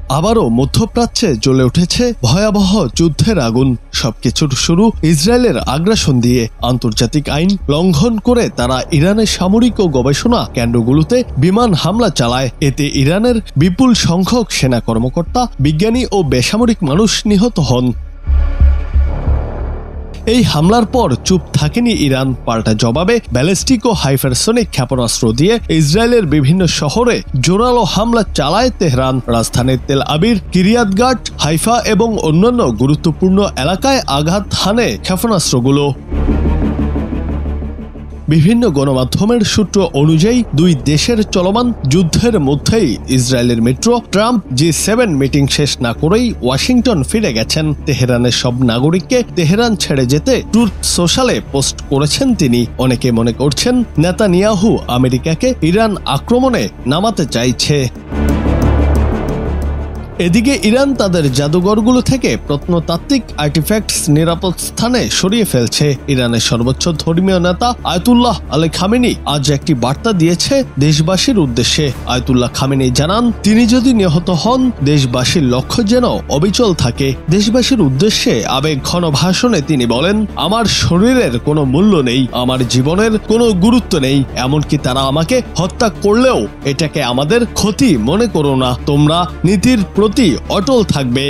আবারও মধ্যপ্রাচ্যে জ্বলে উঠেছে ভয়াবহ যুদ্ধের আগুন। সবকিছুর শুরু ইসরায়েলের আগ্রাসন দিয়ে। আন্তর্জাতিক আইন লঙ্ঘন করে তারা ইরানের সামরিক ও গবেষণা কেন্দ্রগুলোতে বিমান হামলা চালায়। এতে ইরানের বিপুল সংখ্যক সেনা কর্মকর্তা, বিজ্ঞানী ও বেসামরিক মানুষ নিহত হন। এই হামলার পর চুপ থাকেনি ইরান। পাল্টা জবাবে ব্যালিস্টিক ও হাইপারসনিক ক্ষেপণাস্ত্র দিয়ে ইসরায়েলের বিভিন্ন শহরে জোরালো হামলা চালায় তেহরান। রাজধানীর তেল আবিব, কিরিয়াত গাট, হাইফা এবং অন্যান্য গুরুত্বপূর্ণ এলাকায় আঘাত হানে ক্ষেপণাস্ত্রগুলো। বিভিন্ন গণমাধ্যমের সূত্র অনুযায়ী দুই দেশের চলমান যুদ্ধের মধ্যেই ইসরায়েলের মিত্র ট্রাম্প G7 মিটিং শেষ না করেই ওয়াশিংটন ফিরে গেছেন। তেহরানের সব নাগরিককে তেহরান ছেড়ে যেতে ট্রুথ সোশ্যালে পোস্ট করেছেন তিনি। অনেকে মনে করছেন নেতানিয়াহু আমেরিকাকে ইরান আক্রমণে নামাতে চাইছে। এদিকে ইরান তাদের জাদুঘরগুলো থেকে প্রত্নতাত্ত্বিক আর্টিফ্যাক্টস নিরাপদ স্থানে সরিয়ে ফেলছে। ইরানের সর্বোচ্চ ধর্মীয় নেতা আয়াতুল্লাহ আলী খামেনি আজ একটি বার্তা দিয়েছে দেশবাসীর উদ্দেশ্যে। আয়াতুল্লাহ খামেনি জানান, তিনি যদি নিহত হন, দেশবাসীর লক্ষ্য যেন অবিচল থাকে। দেশবাসীর উদ্দেশ্যে আবেগ ঘন ভাষণে তিনি বলেন, আমার শরীরের কোনো মূল্য নেই, আমার জীবনের কোনো গুরুত্ব নেই, এমনকি তারা আমাকে হত্যা করলেও এটাকে আমাদের ক্ষতি মনে করো না, তোমরা নীতির প্রতি অটল থাকবে।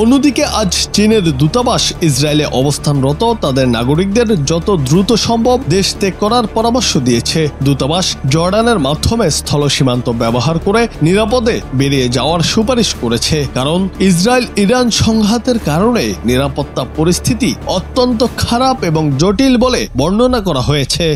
অন্যদিকে আজ চীনের দূতাবাস ইসরায়েলে অবস্থানরত তাদের নাগরিকদের যত দ্রুত সম্ভব দেশ ত্যাগ করার পরামর্শ দিয়েছে। দূতাবাস জর্ডানের মাধ্যমে স্থল সীমান্ত ব্যবহার করে নিরাপদে বেরিয়ে যাওয়ার সুপারিশ করেছে, কারণ ইসরায়েল ইরান সংঘাতের কারণে নিরাপত্তা পরিস্থিতি অত্যন্ত খারাপ এবং জটিল বলে বর্ণনা করা হয়েছে।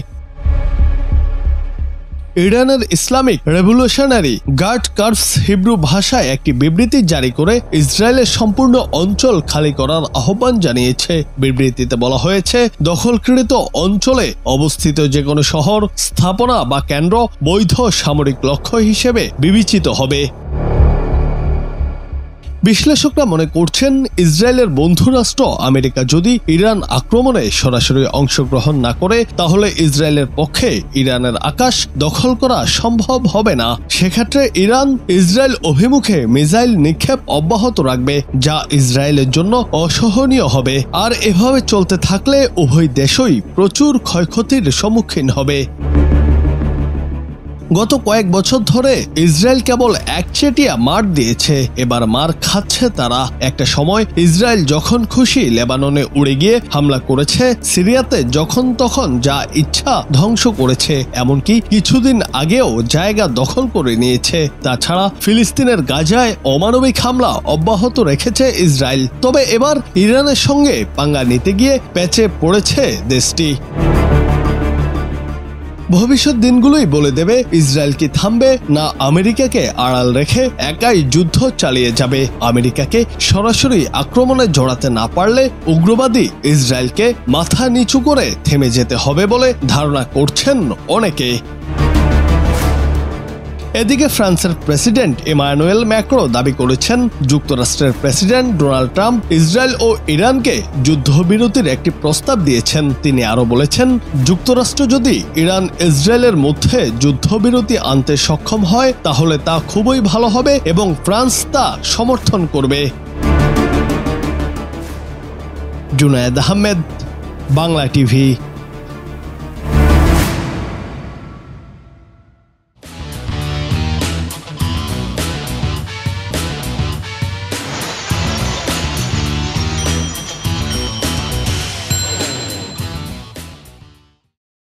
ইরানের Islamic Revolutionary Guard Corps Hebrew ভাষায় একটি বিবৃতি জারি করে ইসরায়েলের সম্পূর্ণ অঞ্চল খালি করার আহ্বান জানিয়েছে। বিবৃতিতে বলা হয়েছে, দখলকৃত অঞ্চলে অবস্থিত যে কোনো শহর, স্থাপনা বা কেন্দ্র বৈধ সামরিক লক্ষ্য হিসেবে বিবেচিত হবে। বিশ্লেষকরা মনে করছেন, ইসরায়েলের বন্ধুরাষ্ট্র আমেরিকা যদি ইরান আক্রমণে সরাসরি অংশগ্রহণ না করে, তাহলে ইসরায়েলের পক্ষে ইরানের আকাশ দখল করা সম্ভব হবে না। সেক্ষেত্রে ইরান ইসরায়েল অভিমুখে মিসাইল নিক্ষেপ অব্যাহত রাখবে, যা ইসরায়েলের জন্য অসহনীয় হবে। আর এভাবে চলতে থাকলে উভয় দেশই প্রচুর ক্ষয়ক্ষতির সম্মুখীন হবে। গত কয়েক বছর ধরে ইসরায়েল কেবল একচেটিয়া মার দিয়েছে, এবার মার খাচ্ছে তারা। একটা সময় ইসরায়েল যখন খুশি লেবাননে উড়ে গিয়ে হামলা করেছে, সিরিয়াতে যখন তখন যা ইচ্ছা ধ্বংস করেছে, এমনকি কিছুদিন আগেও জায়গা দখল করে নিয়েছে। তাছাড়া ফিলিস্তিনের গাজায় অমানবিক হামলা অব্যাহত রেখেছে ইসরায়েল। তবে এবার ইরানের সঙ্গে পাঙ্গা নিতে গিয়ে প্যাচে পড়েছে দেশটি। ভবিষ্যৎ দিনগুলোই বলে দেবে ইসরায়েল কি থামবে, না আমেরিকাকে আড়াল রেখে একাই যুদ্ধ চালিয়ে যাবে। আমেরিকাকে সরাসরি আক্রমণে জড়াতে না পারলে উগ্রবাদী ইসরায়েলকে মাথা নিচু করে থেমে যেতে হবে বলে ধারণা করছেন অনেকে। এদিকে ফ্রান্সের প্রেসিডেন্ট ইমানুয়েল ম্যাক্রো দাবি করেছেন, যুক্তরাষ্ট্রের প্রেসিডেন্ট ডোনাল্ড ট্রাম্প ইসরায়েল ও ইরানকে যুদ্ধবিরতির একটি প্রস্তাব দিয়েছেন। তিনি আরও বলেছেন, যুক্তরাষ্ট্র যদি ইরান ইসরায়েলের মধ্যে যুদ্ধবিরতি আনতে সক্ষম হয়, তাহলে তা খুবই ভালো হবে এবং ফ্রান্স তা সমর্থন করবে। জুনায়েদ আহমেদ, বাংলা টিভি।